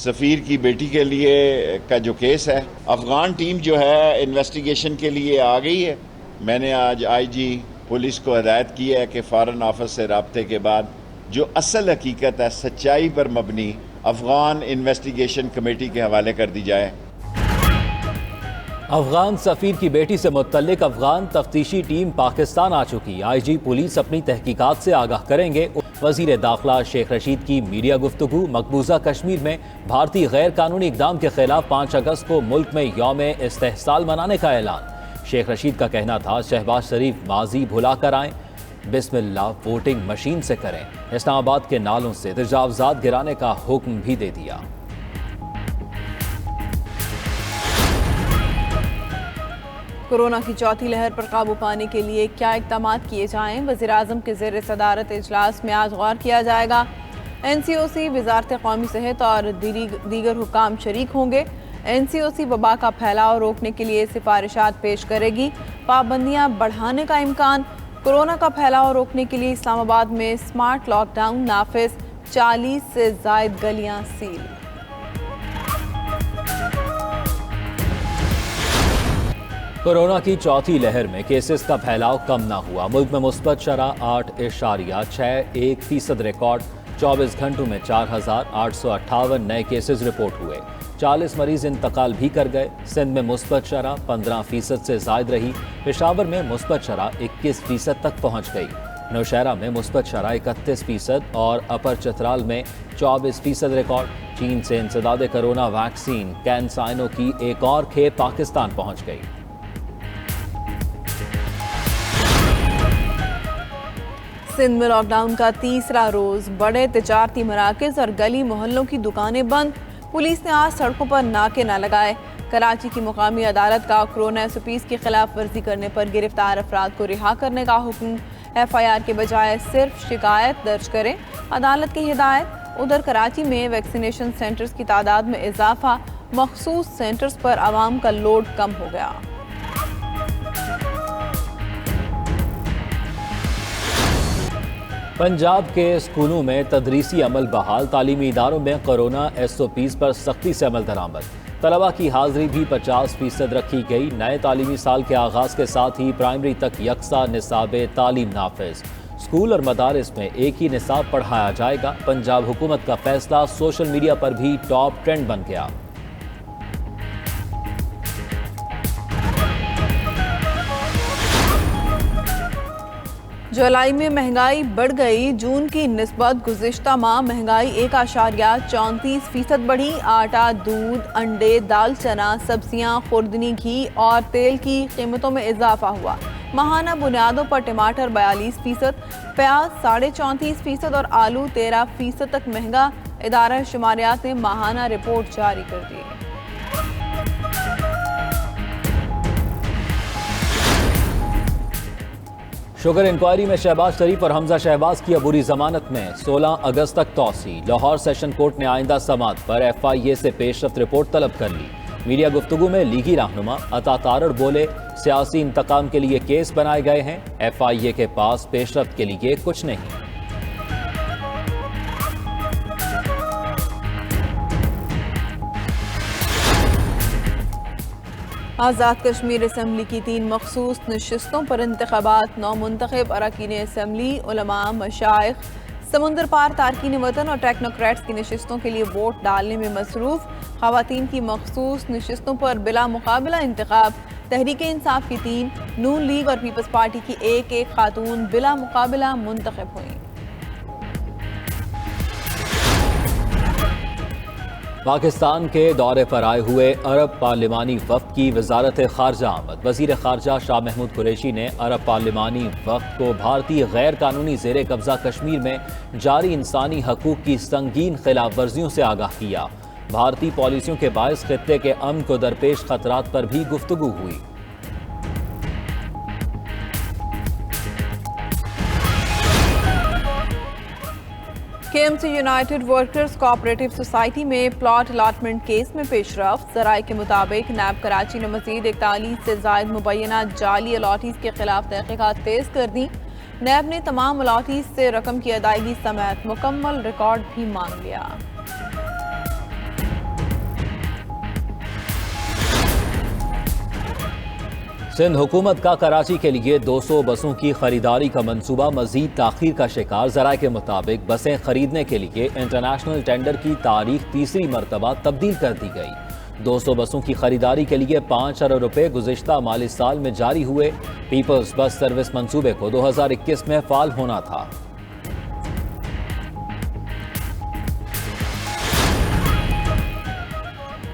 सफ़ीर की बेटी के लिए का जो केस है, अफगान टीम जो है इन्वेस्टिगेशन के लिए आ गई है। मैंने आज आईजी पुलिस को हिदायत की है कि फॉरेन ऑफिस से राब्ते के बाद जो असल हकीकत है, सच्चाई पर मबनी अफगान इन्वेस्टिगेशन कमेटी के हवाले कर दी जाए। अफगान सफ़ीर की बेटी से मुत्तल्लिक अफगान तफ्तीशी टीम पाकिस्तान आ चुकी। आईजी पुलिस अपनी तहकीकात से आगाह करेंगे। वज़ीर दाखिला शेख रशीद की मीडिया गुफ्तगू। मकबूजा कश्मीर में भारतीय गैर कानूनी इकदाम के खिलाफ 5 अगस्त को मुल्क में यौम इस्तेहसाल मनाने का ऐलान। शेख रशीद का कहना था, शहबाज शरीफ माजी भुला कर आएँ, बिस्मिल्लाह वोटिंग मशीन से करें। इस्लामाबाद के नालों से तेजावजात गिराने का हुक्म भी दे दिया। कोरोना की चौथी लहर पर काबू पाने के लिए क्या इक़दाम किए जाएं? वज़ीर आज़म के ज़ेर सदारत इजलास में आज गौर किया जाएगा। NCOC, वज़ारत कौमी सेहत और दीगर हुकाम शरीक होंगे। NCOC वबा का फैलाव रोकने के लिए सिफारिशात पेश करेगी। पाबंदियाँ बढ़ाने का इम्कान। कोरोना का फैलाव रोकने के लिए इस्लामाबाद में स्मार्ट लॉकडाउन नाफिज। 40 से ज़ायद गलियाँ सील। कोरोना की चौथी लहर में केसेस का फैलाव कम ना हुआ। मुल्क में मुस्बत शरह 8.61% रिकॉर्ड। 24 घंटों में 4,858 नए केसेस रिपोर्ट हुए। 40 मरीज इंतकाल भी कर गए। सिंध में मुस्बत शरह 15% से जायद रही। पेशावर में मुस्बत शरह 21% तक पहुँच गई। नौशहरा में मुस्बत शरह 31% और अपर चतराल में 24% रिकॉर्ड। चीन से इंसदाद कोरोना वैक्सीन कैनसाइनो की एक और खेप पाकिस्तान पहुँच गई। सिंध में लॉकडाउन का तीसरा रोज। बड़े तिजारती मराकज और गली मोहल्लों की दुकानें बंद। पुलिस ने आज सड़कों पर नाके न लगाए। कराची की मुकामी अदालत का कोरोना SOPs की खिलाफ वर्जी करने पर गिरफ्तार अफराद को रिहा करने का हुक्म। FIR के बजाय सिर्फ शिकायत दर्ज करें, अदालत की हिदायत। उधर कराची में वैक्सीनेशन सेंटर्स की तादाद में इजाफा। मखसूस सेंटर्स पर आवाम का लोड कम हो गया। पंजाब के स्कूलों में तदरीसी अमल बहाल। तालीमी इदारों में कोरोना SOPs पर सख्ती से अमल दरामद। तलबा की हाजिरी भी 50% रखी गई। नए तालीमी साल के आगाज के साथ ही प्राइमरी तक यकसा निसाब तालीम नाफिज। स्कूल और मदारिस में एक ही निसाब पढ़ाया जाएगा। पंजाब हुकूमत का फैसला सोशल मीडिया पर भी टॉप ट्रेंड बन गया। जुलाई में महंगाई बढ़ गई। जून की निस्बत गुज़िश्ता माह महंगाई 1.34% बढ़ी। आटा, दूध, अंडे, दाल चना, सब्जियां, खुर्दनी, घी और तेल की कीमतों में इजाफा हुआ। माहाना बुनियादों पर टमाटर 42%, प्याज 34.5% और आलू 13% तक महंगा। इदारा शुमारियात ने माहाना रिपोर्ट जारी कर दी। शुगर इंक्वायरी में शहबाज शरीफ और हमजा शहबाज की अबूरी जमानत में 16 अगस्त तक तौसी। लाहौर सेशन कोर्ट ने आइंदा समात पर FIA से पेशरफ्त रिपोर्ट तलब कर ली। मीडिया गुफ्तगू में लीगी रहनुमा अता तारड़ बोले, सियासी इंतकाम के लिए केस बनाए गए हैं। FIA के पास पेशरफ्त के लिए कुछ नहीं। आज़ाद कश्मीर असम्बली की 3 मखसूस नशिस्तों पर इंतखाबात। 9 मुंतखब अरकान असम्बली, उलमा, मशाइख, समुंदर पार तारकीन वतन और टेक्नोक्रेट्स की नशिस्तों के लिए वोट डालने में मसरूफ। ख़वातीन की मखसूस नशिस्तों पर बिला मुकाबला इंतखाब। तहरीक इंसाफ की 3, नून लीग और पीपल्स पार्टी की एक खातून बिला मुकाबला मुंतखब हुई। पाकिस्तान के दौरे पर आए हुए अरब पार्लिमानी वफ़द की वजारत खारजा आमद। वज़ीर खारजा शाह महमूद कुरैशी ने अरब पार्लिमानी वफ़द को भारतीय गैर कानूनी ज़ेर कब्ज़ा कश्मीर में जारी इंसानी हकूक़ की संगीन खिलाफ वर्जियों से आगाह किया। भारतीय पॉलिसियों के बायस खित्ते के अमन को दरपेश खतरात पर भी गुफ्तगू हुई। KMC United workers cooperative society में प्लॉट अलॉटमेंट केस में पेशरफ्त। ज़राए के मुताबिक नैब कराची ने मजीद 41 से जायद मुबैना जाली अलॉटीज़ के खिलाफ तहकीकात तेज कर दी। नैब ने तमाम अलॉटीज़ से रकम की अदायगी समेत मुकम्मल रिकॉर्ड भी मांग लिया। सिंध हुकूमत का कराची के लिए 200 बसों की खरीदारी का मंसूबा मजीद ताखीर का शिकार। ज़राए के मुताबिक बसें खरीदने के लिए इंटरनेशनल टेंडर की तारीख तीसरी मरतबा तब्दील कर दी गई। 200 बसों की खरीदारी के लिए 5 अरब रुपए गुज़िश्ता माली साल में जारी हुए। पीपल्स बस सर्विस मंसूबे को 2021 में फाल होना था।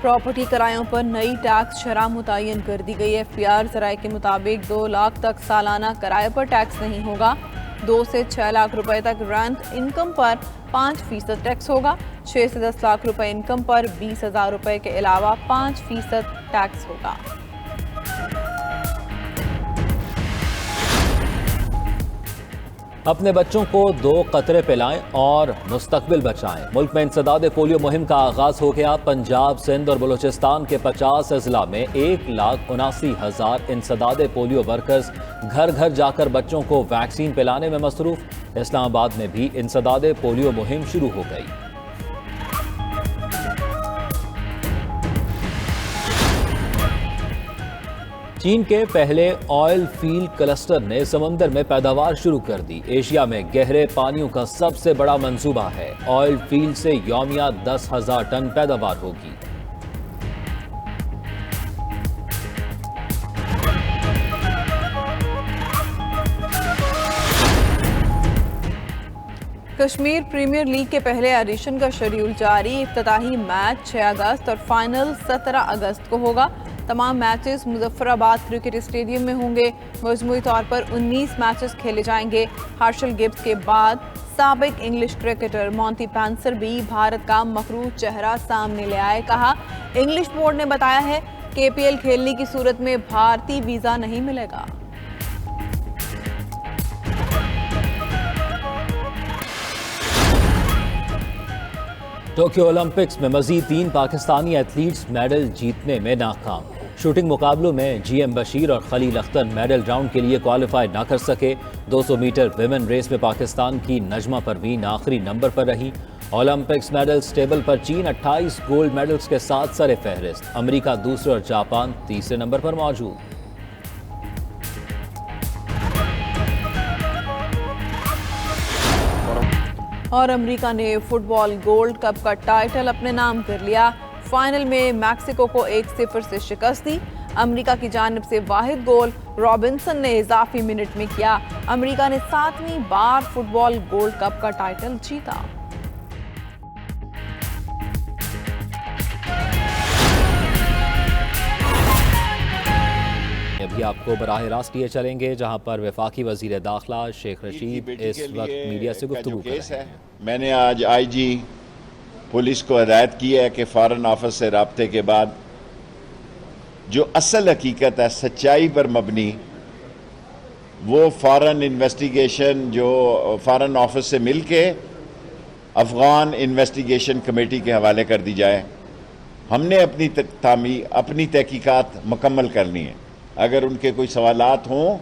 प्रॉपर्टी किरायों पर नई टैक्स शरह मुतय्यन कर दी गई है। एफपीआर ज़राए के मुताबिक 2 लाख तक सालाना किराए पर टैक्स नहीं होगा। 2 से 6 लाख रुपए तक रेंट इनकम पर 5% टैक्स होगा। 6 से 10 लाख रुपए इनकम पर 20,000 रुपए के अलावा 5% टैक्स होगा। अपने बच्चों को 2 कतरे पिलाएं और मुस्तकबिल बचाएं। मुल्क में इंसदाद पोलियो मुहिम का आगाज हो गया। पंजाब, सिंध और बलूचिस्तान के 50 अजला में 1,79,000 इंसदाद पोलियो वर्कर्स घर घर जाकर बच्चों को वैक्सीन पिलाने में मसरूफ। इस्लामाबाद में भी इंसदाद पोलियो मुहिम शुरू हो गई। चीन के पहले ऑयल फील्ड क्लस्टर ने समंदर में पैदावार शुरू कर दी। एशिया में गहरे पानियों का सबसे बड़ा मंसूबा है। ऑयल फील्ड से यौमिया 10,000 टन पैदावार होगी। कश्मीर प्रीमियर लीग के पहले एडिशन का शेड्यूल जारी। इफ्तिताही मैच 6 अगस्त और फाइनल 17 अगस्त को होगा। तमाम मैचेस मुजफ्फराबाद क्रिकेट स्टेडियम में होंगे। मजमूई तौर पर 19 मैचेस खेले जाएंगे। हर्षल गिब्स के बाद साबिक इंग्लिश क्रिकेटर मॉन्टी पैंसर भी भारत का मकरूह चेहरा सामने ले आए। कहा, इंग्लिश बोर्ड ने बताया है कि KPL खेलने की सूरत में भारतीय वीजा नहीं मिलेगा। टोक्यो ओलंपिक्स में मजीद 3 पाकिस्तानी एथलीट्स मेडल जीतने में नाकाम। शूटिंग मुकाबलों में GM बशीर और खलील अख्तर मेडल राउंड के लिए क्वालिफाई ना कर सके। 200 मीटर विमेन रेस में पाकिस्तान की नजमा परवीन आखिरी नंबर पर रही। ओलंपिक्स मेडल्स टेबल पर चीन 28 गोल्ड मेडल्स के साथ सरे फहरिस्त। अमेरिका दूसरे और जापान तीसरे नंबर पर मौजूद। और अमेरिका ने फुटबॉल गोल्ड कप का टाइटल अपने नाम कर लिया। फाइनल में मैक्सिको को 1-0 से शिकस्त दी। अमेरिका की जानिब से वाहिद गोल रॉबिन्सन ने इजाफी मिनट में किया। अमेरिका ने 7वीं बार फुटबॉल गोल्ड कप का टाइटल जीता। अभी आपको बराह रास्त लिए चलेंगे जहां पर वफाकी वजीर दाखिला शेख रशीद इस वक्त मीडिया से गुफ्तगू कर रहे हैं। मैंने आज IG पुलिस को हिदायत की है कि फॉरेन ऑफिस से राब्ते के बाद जो असल हकीकत है, सच्चाई पर मबनी, वो फॉरेन इन्वेस्टिगेशन जो फॉरेन ऑफिस से मिल के अफगान इन्वेस्टिगेशन कमेटी के हवाले कर दी जाए। हमने अपनी तहकीकात मुकम्मल करनी है। अगर उनके कोई सवालात हों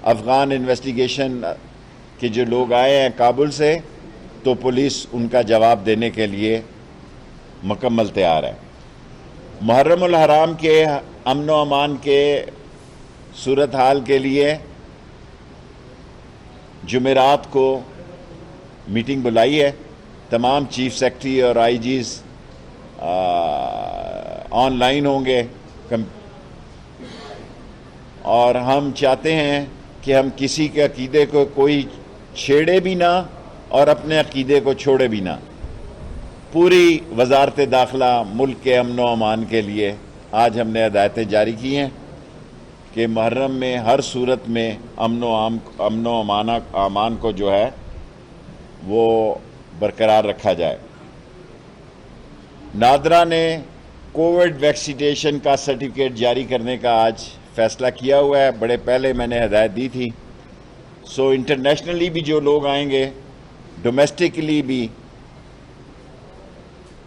अफगान इन्वेस्टिगेशन के जो लोग आए हैं काबुल से, तो पुलिस उनका जवाब देने के लिए मुकम्मल तैयार है। मुहर्रमुल हराम के अमन व अमान के सूरत हाल के लिए जुमेरात को मीटिंग बुलाई है। तमाम चीफ सेक्रेटरी और IGs ऑनलाइन होंगे और हम चाहते हैं कि हम किसी के अकीदे को कोई छेड़े भी ना और अपने अकीदे को छोड़े भी ना। पूरी वजारत दाखिला मुल्क के अमन व अमान के लिए आज हमने हदायतें जारी की हैं कि मुहर्रम में हर सूरत में अमन व अमान को जो है वो बरकरार रखा जाए। नादरा ने कोविड वैक्सीनेशन का सर्टिफिकेट जारी करने का आज फैसला किया हुआ है। बड़े पहले मैंने हदायत दी थी। सो इंटरनेशनली भी जो लोग आएंगे, डोमेस्टिकली भी,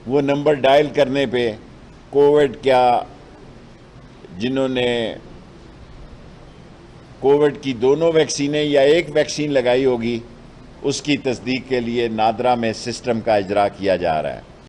वो नंबर डायल करने पे कोविड क्या, जिन्होंने कोविड की दोनों वैक्सीनें या एक वैक्सीन लगाई होगी, उसकी तस्दीक के लिए नादरा में सिस्टम का इजरा किया जा रहा है।